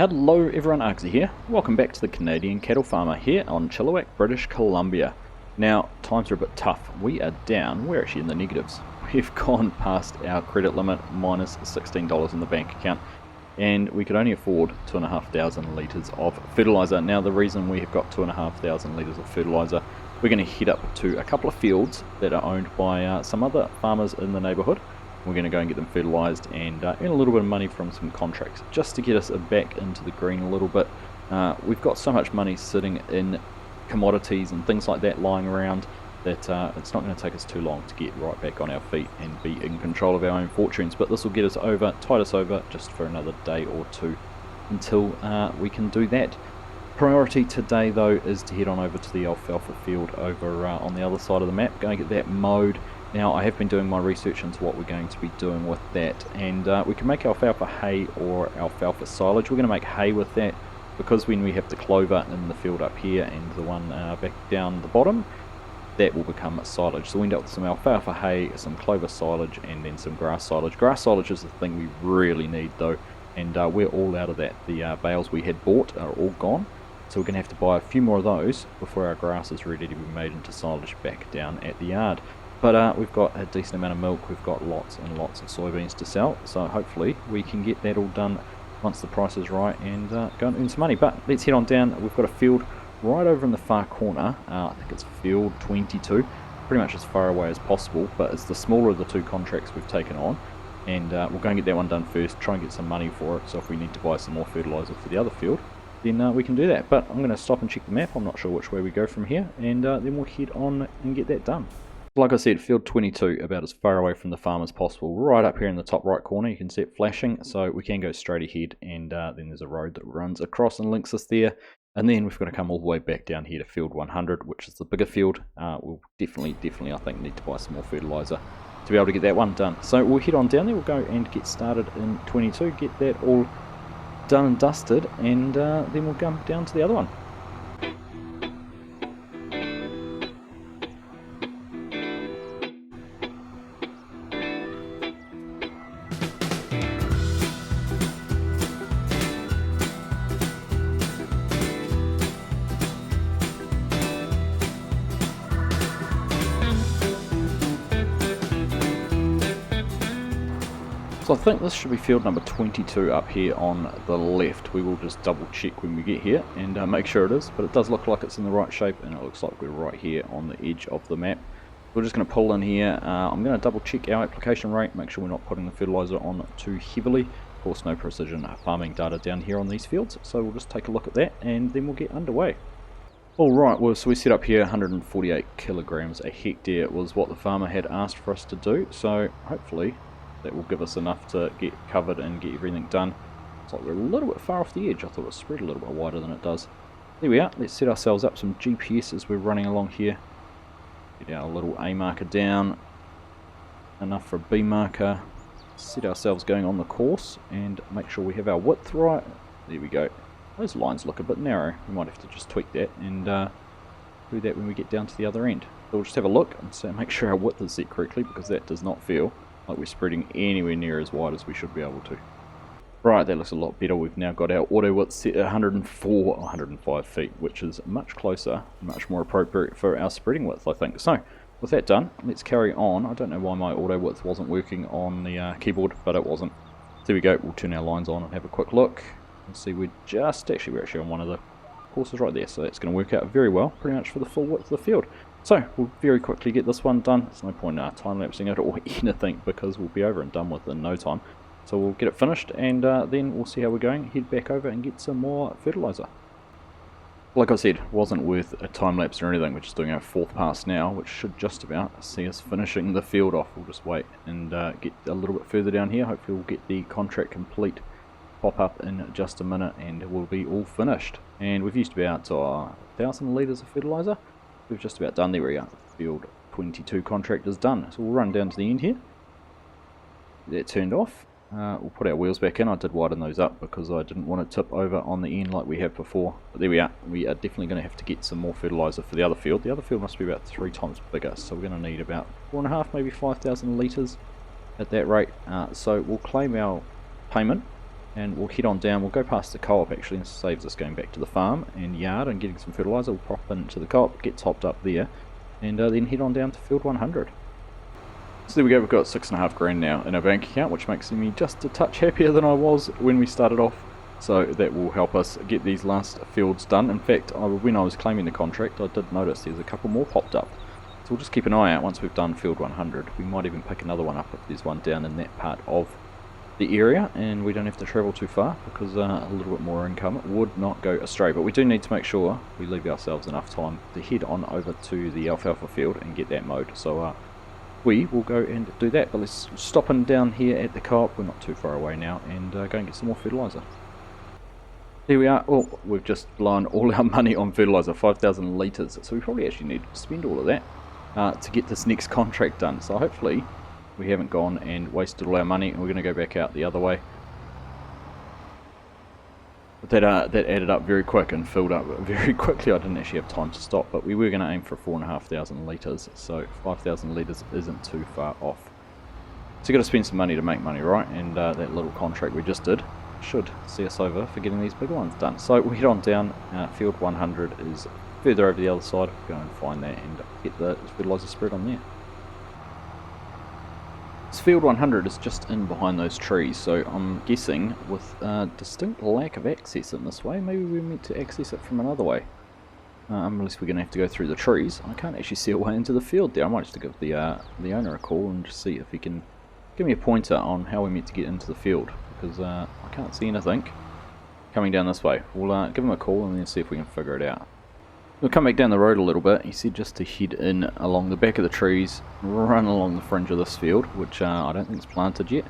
Hello everyone, Argsy here. Welcome back to the Canadian Cattle Farmer here on Chilliwack, British Columbia. Now, times are a bit tough. We are down, we're actually in the negatives. We've gone past our credit limit, minus $16 in the bank account, and we could only afford 2,500 litres of fertiliser. Now, the reason we have got 2,500 litres of fertiliser, we're going to head up to a couple of fields that are owned by some other farmers in the neighbourhood. We're going to go and get them fertilised and earn a little bit of money from some contracts just to get us back into the green a little bit. We've got so much money sitting in commodities and things like that lying around that it's not going to take us too long to get right back on our feet and be in control of our own fortunes. But this will get us over, tide us over just for another day or two until we can do that. Priority today though is to head on over to the alfalfa field over on the other side of the map, go and get that mowed. Now, I have been doing my research into what we're going to be doing with that, and we can make alfalfa hay or alfalfa silage. We're going to make hay with that because when we have the clover in the field up here and the one back down the bottom, that will become silage. So we end up with some alfalfa hay, some clover silage, and then some grass silage. Grass silage is the thing we really need though, and we're all out of that. The bales we had bought are all gone, so we're going to have to buy a few more of those before our grass is ready to be made into silage back down at the yard. But we've got a decent amount of milk, we've got lots and lots of soybeans to sell, so hopefully we can get that all done once the price is right and go and earn some money. But let's head on down. We've got a field right over in the far corner, I think it's field 22, pretty much as far away as possible, but it's the smaller of the two contracts we've taken on, and we'll go and get that one done first, try and get some money for it, so if we need to buy some more fertiliser for the other field, then we can do that. But I'm going to stop and check the map, I'm not sure which way we go from here, and then we'll head on and get that done. Like I said, field 22, about as far away from the farm as possible, right up here in the top right corner. You can see it flashing, so we can go straight ahead, and then there's a road that runs across and links us there, and then we've got to come all the way back down here to field 100, which is the bigger field. We'll definitely I think need to buy some more fertiliser to be able to get that one done. So we'll head on down there, we'll go and get started in 22, get that all done and dusted, and then we'll come down to the other one. So I think this should be field number 22 up here on the left. We will just double check when we get here and make sure it is, but it does look like it's in the right shape, and it looks like we're right here on the edge of the map. We're just going to pull in here. I'm going to double check our application rate, make sure we're not putting the fertiliser on too heavily. Of course, no precision farming data down here on these fields, so we'll just take a look at that and then we'll get underway. Alright, well, so we set up here 148 kilograms a hectare was what the farmer had asked for us to do, so hopefully that will give us enough to get covered and get everything done. It's like we're a little bit far off the edge. I thought it was spread a little bit wider than it does. There we are. Let's set ourselves up some GPS as we're running along here. Get our little A marker down. Enough for a B marker. Set ourselves going on the course and make sure we have our width right. There we go. Those lines look a bit narrow. We might have to just tweak that and do that when we get down to the other end. So we'll just have a look and make sure our width is set correctly, because that does not feel like we're spreading anywhere near as wide as we should be able to. Right, that looks a lot better. We've now got our auto width set at 104 or 105 feet, which is much closer, much more appropriate for our spreading width, I think. So, with that done, let's carry on. I don't know why my auto width wasn't working on the keyboard, but it wasn't. There we go. We'll turn our lines on and have a quick look. And see, we're actually on one of the courses right there, so that's going to work out very well, pretty much for the full width of the field. So, we'll very quickly get this one done. There's no point time-lapsing it or anything, because we'll be over and done with in no time. So we'll get it finished, and then we'll see how we're going, head back over and get some more fertiliser. Like I said, wasn't worth a time-lapse or anything. We're just doing our fourth pass now, which should just about see us finishing the field off. We'll just wait and get a little bit further down here. Hopefully we'll get the contract complete, pop up in just a minute, and we'll be all finished. And we've used about 1,000 litres of fertiliser. We've just about done. There we are. Field 22 contract is done. So we'll run down to the end here. That turned off. We'll put our wheels back in. I did widen those up because I didn't want to tip over on the end like we have before. But there we are. We are definitely going to have to get some more fertiliser for the other field. The other field must be about 3 times bigger. So we're going to need about 4.5, maybe 5,000 litres at that rate. So we'll claim our payment and we'll head on down. We'll go past the co-op actually, and saves us going back to the farm and yard and getting some fertiliser. We'll pop into the co-op, get topped up there, and then head on down to field 100. So there we go, we've got 6.5 grand now in our bank account, which makes me just a touch happier than I was when we started off. So that will help us get these last fields done. In fact, when I was claiming the contract, I did notice there's a couple more popped up. So we'll just keep an eye out once we've done field 100. We might even pick another one up if there's one down in that part of the area, and we don't have to travel too far, because a little bit more income would not go astray. But we do need to make sure we leave ourselves enough time to head on over to the alfalfa field and get that mowed. So we will go and do that. But let's stop in down here at the co-op. We're not too far away now, and go and get some more fertiliser. There we are. Well, we've just blown all our money on fertiliser, 5,000 litres. So we probably actually need to spend all of that to get this next contract done. So hopefully we haven't gone and wasted all our money, and we're going to go back out the other way. But that added up very quick and filled up very quickly. I didn't actually have time to stop, but we were going to aim for 4,500 litres. So 5,000 litres isn't too far off. So you've got to spend some money to make money, right? And that little contract we just did should see us over for getting these bigger ones done. So we'll head on down. Field 100 is further over the other side. Go and find that and get the fertiliser spread on there. This field 100 is just in behind those trees, so I'm guessing with a distinct lack of access in this way, maybe we're meant to access it from another way. Unless we're going to have to go through the trees. I can't actually see a way into the field there. I might just give the owner a call and just see if he can give me a pointer on how we're meant to get into the field, because I can't see anything coming down this way. We'll give him a call and then see if we can figure it out. We'll come back down the road a little bit. He said just to head in along the back of the trees, run along the fringe of this field, which I don't think is planted yet.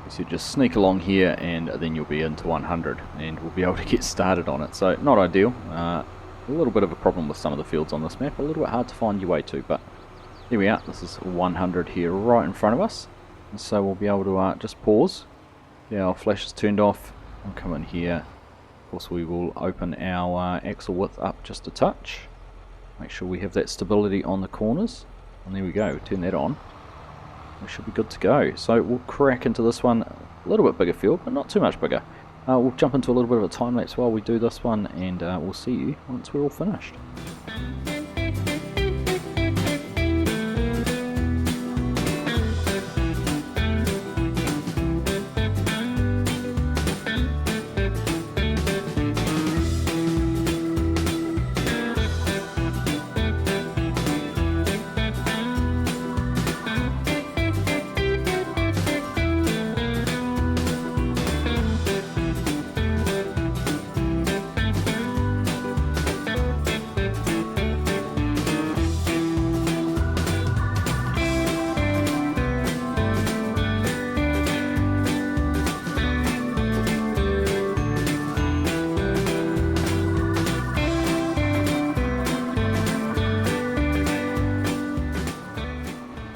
He said just sneak along here and then you'll be into 100 and we'll be able to get started on it. So not ideal. A little bit of a problem with some of the fields on this map, a little bit hard to find your way to, but here we are. This is 100 here right in front of us. And so we'll be able to just pause. Yeah, our flash is turned off. I'll come in here. Of course, we will open our axle width up just a touch. Make sure we have that stability on the corners. And there we go, turn that on. We should be good to go. So we'll crack into this one. A little bit bigger field, but not too much bigger. We'll jump into a little bit of a time lapse while we do this one, and we'll see you once we're all finished.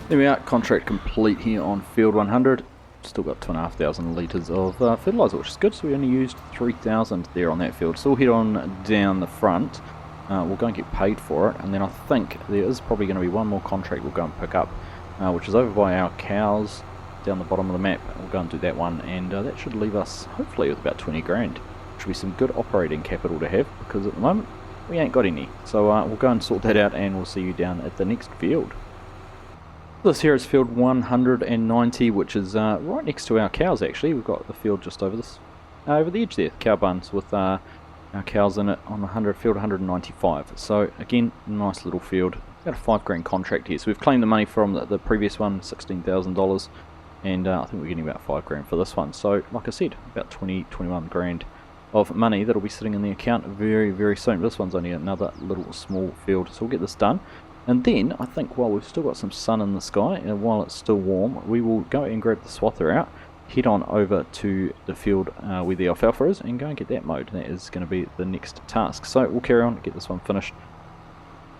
There we are, contract complete here on field 100. Still got 2,500 litres of fertiliser, which is good, so we only used 3,000 there on that field. So we'll head on down the front, we'll go and get paid for it, and then I think there is probably going to be one more contract we'll go and pick up, which is over by our cows, down the bottom of the map. We'll go and do that one, and that should leave us, hopefully, with about 20 grand. Should be some good operating capital to have, because at the moment, we ain't got any. So we'll go and sort that out, and we'll see you down at the next field. This here is field 190, which is right next to our cows actually. We've got the field just over this, over the edge there, cow buns with our cows in it on the field 195. So again, nice little field. Got a 5 grand contract here. So we've claimed the money from the previous one, $16,000, and I think we're getting about 5 grand for this one. So like I said, about 21 grand of money that'll be sitting in the account very, very soon. This one's only another little small field, so we'll get this done. And then, I think while we've still got some sun in the sky, and while it's still warm, we will go and grab the swather out, head on over to the field where the alfalfa is, and go and get that mowed. That is going to be the next task. So we'll carry on, get this one finished,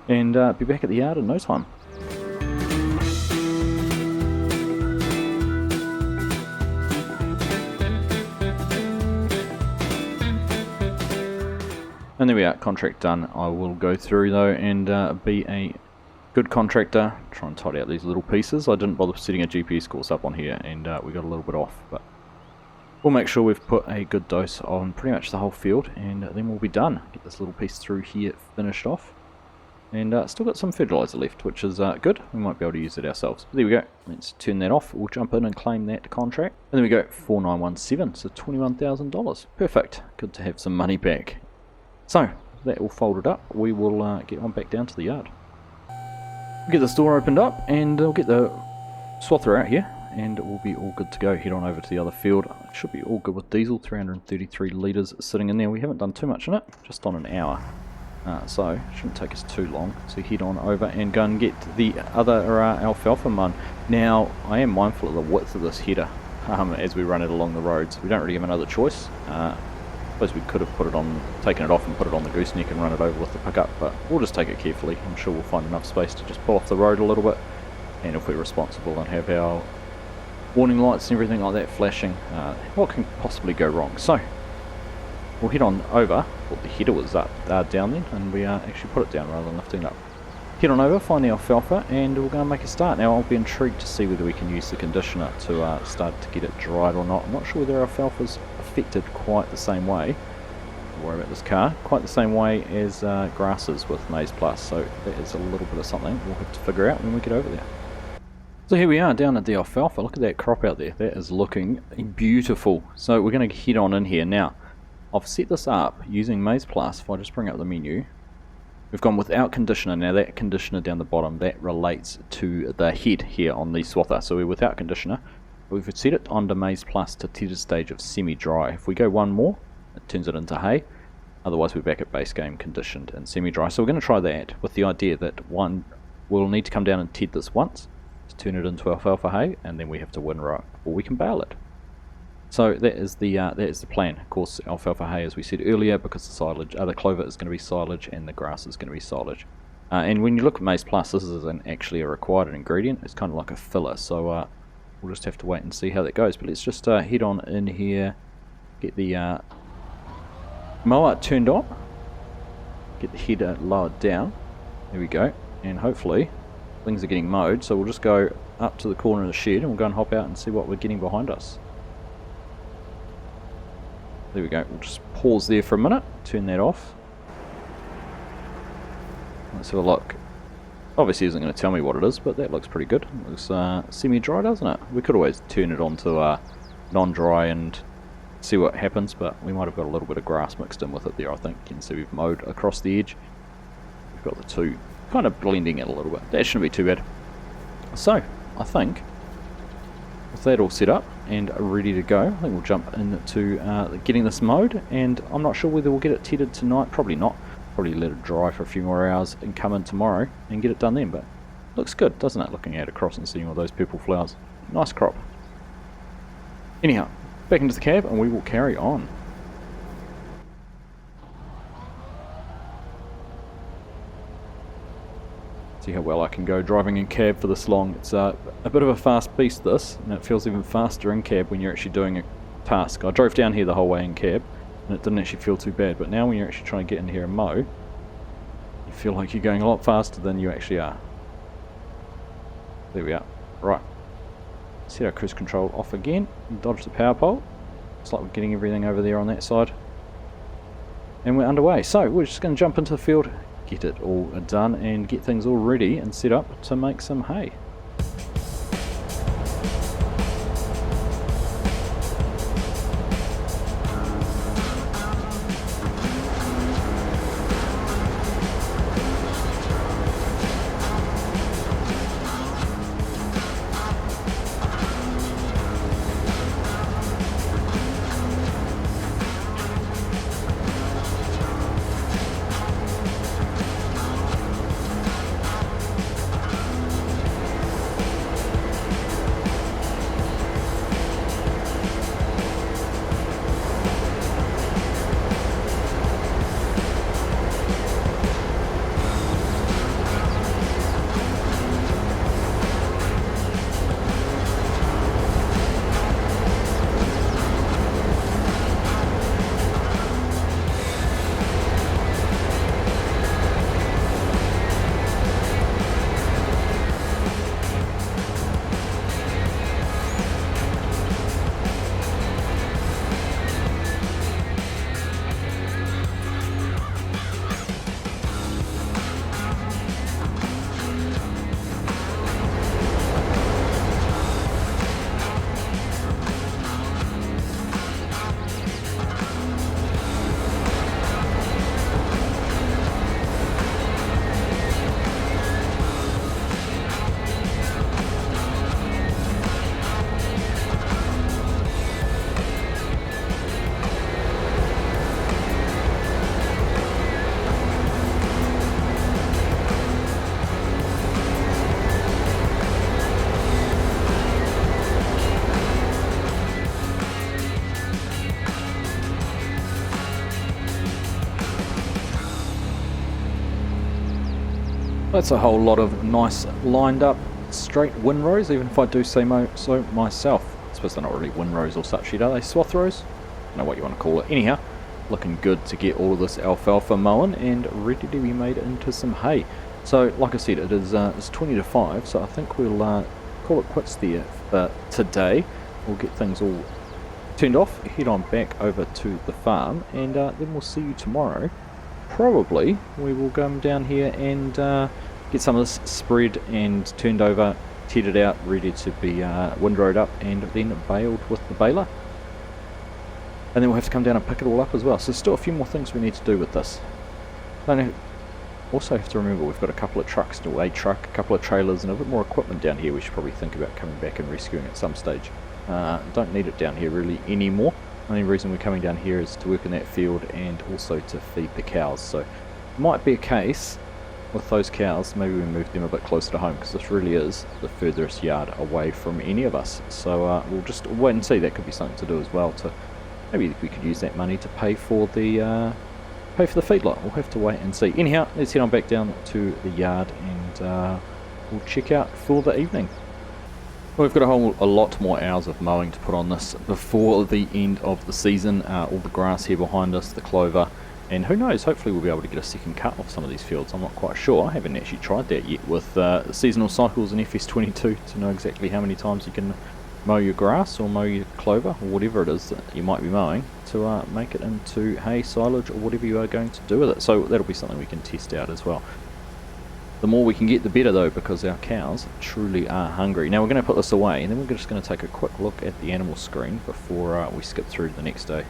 and be back at the yard in no time. And there we are, contract done. I will go through though and be a good contractor, try and tidy out these little pieces. I didn't bother setting a GPS course up on here, and we got a little bit off, but We'll make sure we've put a good dose on pretty much the whole field, and then we'll be done. Get this little piece through here finished off. And still got some fertilizer left, which is good. We might be able to use it ourselves. But there we go. Let's turn that off. We'll jump in and claim that contract. And then we go 4917, so $21,000. Perfect. Good to have some money back. So, that all folded up. We will get on back down to the yard. We'll get this door opened up, and we'll get the swather out here. And it will be all good to go. Head on over to the other field. It should be all good with diesel. 333 litres sitting in there. We haven't done too much in it, just on an hour. So it shouldn't take us too long. So head on over and go and get the other alfalfa mown. Now, I am mindful of the width of this header as we run it along the roads. We don't really have another choice. I suppose we could have taken it off and put it on the gooseneck and run it over with the pickup, but we'll just take it carefully. I'm sure we'll find enough space to just pull off the road a little bit. And if we're responsible and have our warning lights and everything like that flashing, what can possibly go wrong? So we'll head on over. Well, the header was down then, and we actually put it down rather than lifting it up. Head on over, find the alfalfa, and we're going to make a start. Now I'll be intrigued to see whether we can use the conditioner to start to get it dried or not. I'm not sure whether alfalfa's affected quite the same way. Don't worry about this car. Quite the same way as grasses with Maize Plus, so that is a little bit of something we'll have to figure out when we get over there. So here we are down at the alfalfa. Look at that crop out there. That is looking beautiful. So we're going to head on in here. Now, I've set this up using Maize Plus. If I just bring up the menu, we've gone without conditioner. Now that conditioner down the bottom, that relates to the head here on the swather. So we're without conditioner. We've set it onto Maize Plus to tethered stage of semi-dry. If we go one more, it turns it into hay. Otherwise we're back at base game conditioned and semi-dry. So we're going to try that with the idea that we'll need to come down and ted this once, turn it into alfalfa hay, and then we have to windrow it, or we can bale it. So that is the plan. Of course, alfalfa hay, as we said earlier, because the silage, the clover is going to be silage and the grass is going to be silage. And when you look at Maize Plus, this isn't actually a required ingredient. It's kind of like a filler. So we'll just have to wait and see how that goes. But let's just head on in here, get the mower turned on, get the header lowered down. There we go, and hopefully things are getting mowed, so we'll just go up to the corner of the shed and we'll go and hop out and see what we're getting behind us. There we go. We'll just pause there for a minute, turn that off. Let's have a look. Obviously it isn't going to tell me what it is, but that looks pretty good. It looks semi-dry, doesn't it? We could always turn it on to non-dry and see what happens, but we might have got a little bit of grass mixed in with it there, I think. You can see we've mowed across the edge. We've got the two kind of blending it a little bit. That shouldn't be too bad. So, I think with that all set up and ready to go, I think we'll jump into getting this mowed, and I'm not sure whether we'll get it tedded tonight. Probably not. Probably let it dry for a few more hours and come in tomorrow and get it done then, but looks good, doesn't it, looking out across and seeing all those purple flowers. Nice crop. Anyhow, back into the cab and we will carry on. See how well I can go driving in cab for this long. It's a bit of a fast beast this, and it feels even faster in cab when you're actually doing a task. I drove down here the whole way in cab and it didn't actually feel too bad, but now when you're actually trying to get in here and mow, you feel like you're going a lot faster than you actually are. There we are. Right. Set our cruise control off again and dodge the power pole. Looks like we're getting everything over there on that side. And we're underway. So we're just going to jump into the field, get it all done and get things all ready and set up to make some hay. That's a whole lot of nice lined up straight windrows, even if I do say so myself. I suppose they're not really windrows or such yet, are they? Swath rows? I don't know what you want to call it. Anyhow, looking good to get all of this alfalfa mown and ready to be made into some hay. So, like I said, it's 20 to 5, so I think we'll call it quits there for today. We'll get things all turned off, head on back over to the farm, and then we'll see you tomorrow. Probably we will come down here and get some of this spread and turned over, teared out, ready to be windrowed up and then baled with the baler. And then we'll have to come down and pick it all up as well. So there's still a few more things we need to do with this. And also have to remember we've got a couple of trucks, a truck, a couple of trailers and a bit more equipment down here we should probably think about coming back and rescuing at some stage. Don't need it down here really anymore. The only reason we're coming down here is to work in that field and also to feed the cows. So it might be a case with those cows, maybe we move them a bit closer to home, because this really is the furthest yard away from any of us. So we'll just wait and see. That could be something to do as well. To maybe we could use that money to pay for the feedlot. We'll have to wait and see. Anyhow, let's head on back down to the yard and we'll check out for the evening. We've got a lot more hours of mowing to put on this before the end of the season. All the grass here behind us, the clover, and who knows, hopefully we'll be able to get a second cut off some of these fields. I'm not quite sure. I haven't actually tried that yet with seasonal cycles in FS22 to know exactly how many times you can mow your grass or mow your clover or whatever it is that you might be mowing to make it into hay, silage, or whatever you are going to do with it. So that'll be something we can test out as well. The more we can get, the better though, because our cows truly are hungry. Now we're going to put this away and then we're just going to take a quick look at the animal screen before we skip through to the next day.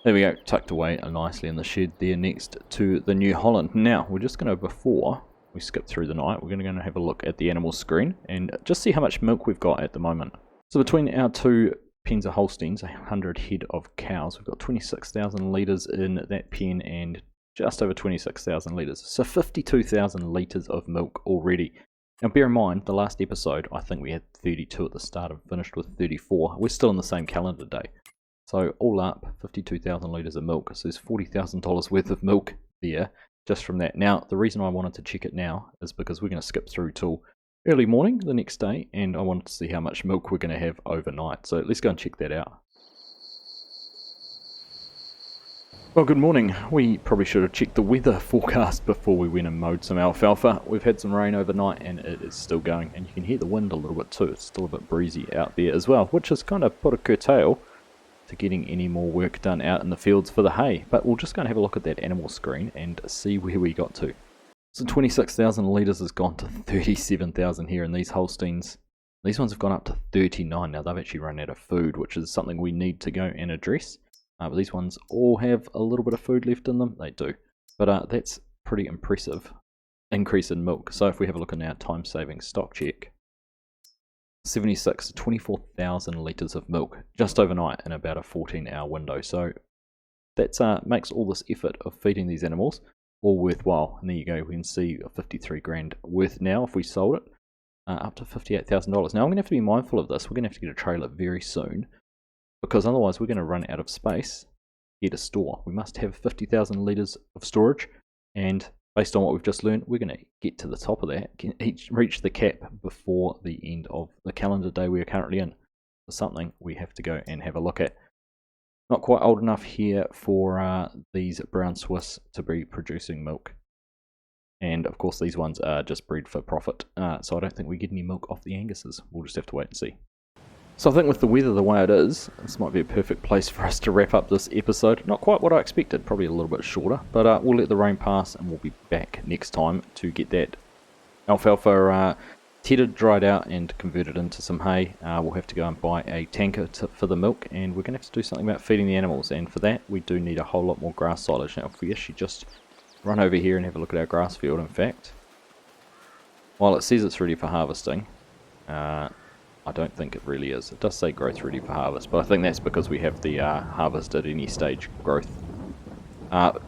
There we go, tucked away nicely in the shed there next to the New Holland. Now we're just going to, before we skip through the night, we're going to go and have a look at the animal screen and just see how much milk we've got at the moment. So between our two pens of Holsteins, 100 head of cows, we've got 26,000 litres in that pen and just over 26,000 litres, so 52,000 litres of milk already. Now bear in mind, the last episode, I think we had 32 at the start and finished with 34. We're still in the same calendar day. So all up, 52,000 litres of milk, so there's $40,000 worth of milk there, just from that. Now, the reason I wanted to check it now is because we're going to skip through till early morning the next day, and I wanted to see how much milk we're going to have overnight. So let's go and check that out. Well, good morning. We probably should have checked the weather forecast before we went and mowed some alfalfa. We've had some rain overnight and it is still going, and you can hear the wind a little bit too. It's still a bit breezy out there as well, which has kind of put a curtail to getting any more work done out in the fields for the hay. But we'll just go and have a look at that animal screen and see where we got to. So 26,000 litres has gone to 37,000 here in these Holsteins. These ones have gone up to 39 now. They've actually run out of food, which is something we need to go and address. But these ones all have a little bit of food left in them. They do. But that's pretty impressive increase in milk. So if we have a look at our time-saving stock check, 76 to 24,000 litres of milk just overnight in about a 14-hour window. So that makes all this effort of feeding these animals all worthwhile. And there you go. We can see a 53 grand worth now if we sold it, up to $58,000. Now I'm going to have to be mindful of this. We're going to have to get a trailer very soon, because otherwise we're going to run out of space here to store. We must have 50,000 litres of storage, and based on what we've just learned, we're going to get to the top of that, reach the cap before the end of the calendar day we are currently in. For something we have to go and have a look at. Not quite old enough here for these brown Swiss to be producing milk. And of course these ones are just bred for profit, so I don't think we get any milk off the Anguses. We'll just have to wait and see. So I think with the weather the way it is, this might be a perfect place for us to wrap up this episode. Not quite what I expected, probably a little bit shorter, but we'll let the rain pass and we'll be back next time to get that alfalfa tedded, dried out and converted into some hay. We'll have to go and buy a tanker for the milk, and we're going to have to do something about feeding the animals, and for that we do need a whole lot more grass silage. Now if we actually just run over here and have a look at our grass field, in fact, while it says it's ready for harvesting, I don't think it really is. It does say growth ready for harvest, but I think that's because we have the harvest at any stage growth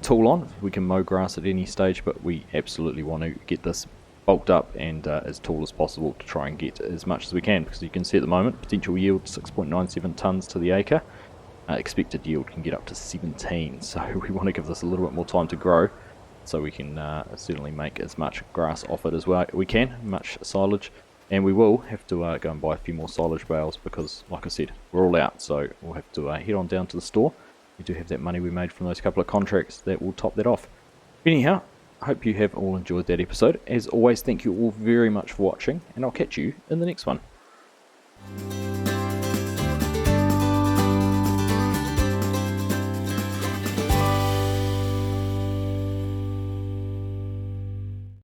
tool on. We can mow grass at any stage, but we absolutely want to get this bulked up and as tall as possible to try and get as much as we can, because you can see at the moment potential yield 6.97 tonnes to the acre. Expected yield can get up to 17, so we want to give this a little bit more time to grow so we can certainly make as much grass off it as we can, much silage. And we will have to go and buy a few more silage bales because, like I said, we're all out, so we'll have to head on down to the store. We do have that money we made from those couple of contracts that will top that off. Anyhow, I hope you have all enjoyed that episode. As always, thank you all very much for watching, and I'll catch you in the next one.